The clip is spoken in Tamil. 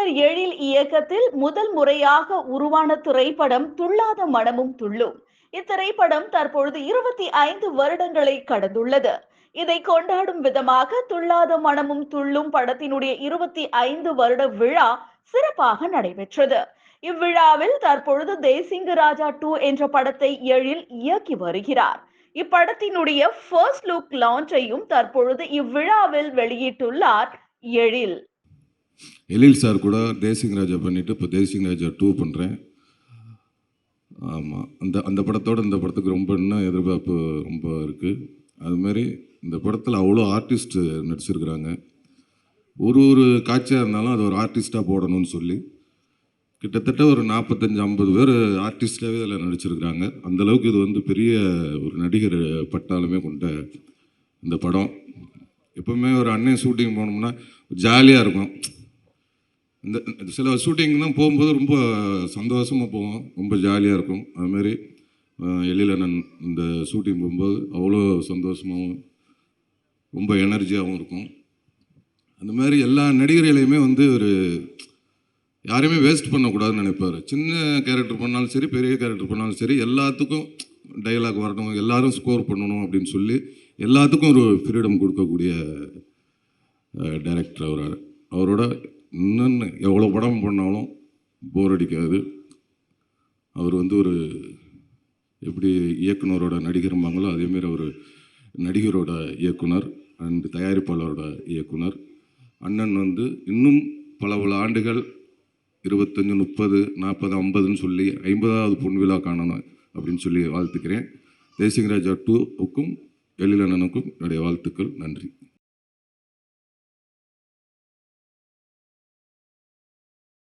இயக்குனர் எழில் இயக்கத்தில் முதல் முறையாக உருவான திரைப்படம் துள்ளாத மனமும் துள்ளும். இத்திரைப்படம் தற்பொழுது 25 வருடங்களை கடந்துள்ளது. இதை கொண்டாடும் விதமாக துள்ளாத மனமும் துள்ளும் படத்தினுடைய 25 வருட விழா சிறப்பாக நடைபெற்றது. இவ்விழாவில் தற்பொழுது தேசிங்கு ராஜா 2 என்ற படத்தை எழில் இயக்கி வருகிறார். இப்படத்தினுடைய ஃபர்ஸ்ட் லுக் லான்ச்சையும் தற்பொழுது இவ்விழாவில் வெளியிட்டுள்ளார் எழில். எழில் சார் கூட தேசிங் ராஜா பண்ணிவிட்டு இப்போ தேசிங் ராஜா 2 பண்ணுறேன். ஆமாம், அந்த படத்தோடு இந்த படத்துக்கு ரொம்ப இன்னும் எதிர்பார்ப்பு ரொம்ப இருக்குது. அதுமாரி இந்த படத்தில் அவ்வளோ ஆர்டிஸ்ட்டு நடிச்சிருக்கிறாங்க. ஒரு காட்சியாக இருந்தாலும் அது ஒரு ஆர்டிஸ்ட்டாக போடணும்னு சொல்லி கிட்டத்தட்ட ஒரு 45-50 பேர் ஆர்டிஸ்டாகவே அதில் நடிச்சிருக்கிறாங்க. அந்தளவுக்கு இது வந்து பெரிய ஒரு நடிகர் பட்டாலுமே கொண்ட இந்த படம். எப்போவுமே ஒரு அண்ணன் ஷூட்டிங் போனோம்னா ஜாலியாக இருக்கும். இந்த சில ஷூட்டிங்லாம் போகும்போது ரொம்ப சந்தோஷமாக போவோம், ரொம்ப ஜாலியாக இருக்கும். அதுமாரி எழில் அண்ணன் இந்த ஷூட்டிங் போகும்போது அவ்வளோ சந்தோஷமாகவும் ரொம்ப எனர்ஜியாகவும் இருக்கும். அந்த மாதிரி எல்லா நடிகர்களையுமே வந்து ஒரு யாரையுமே வேஸ்ட் பண்ணக்கூடாதுன்னு நினைப்பார். சின்ன கேரக்டர் பண்ணாலும் சரி, பெரிய கேரக்டர் பண்ணாலும் சரி, எல்லாத்துக்கும் டைலாக் வரணும், எல்லாரும் ஸ்கோர் பண்ணணும் அப்படின்னு சொல்லி எல்லாத்துக்கும் ஒரு ஃப்ரீடம் கொடுக்கக்கூடிய டைரக்டர் அவரோட இன்னொன்று எவ்வளோ படம் பண்ணாலும் போர் அடிக்காது. அவர் வந்து ஒரு எப்படி இயக்குனரோட நடிகர்பாங்களோ அதேமாரி அவர் நடிகரோட இயக்குனர் அண்ட் தயாரிப்பாளரோட இயக்குனர். அண்ணன் வந்து இன்னும் பல ஆண்டுகள் 25, 30, 40, 50ன்னு சொல்லி 50வது பொன்விழா காணணும் அப்படின்னு சொல்லி வாழ்த்துக்கிறேன். தேசிங் ராஜா 2க்கும் எழில் அண்ணனுக்கும் என்னுடைய வாழ்த்துக்கள். நன்றி.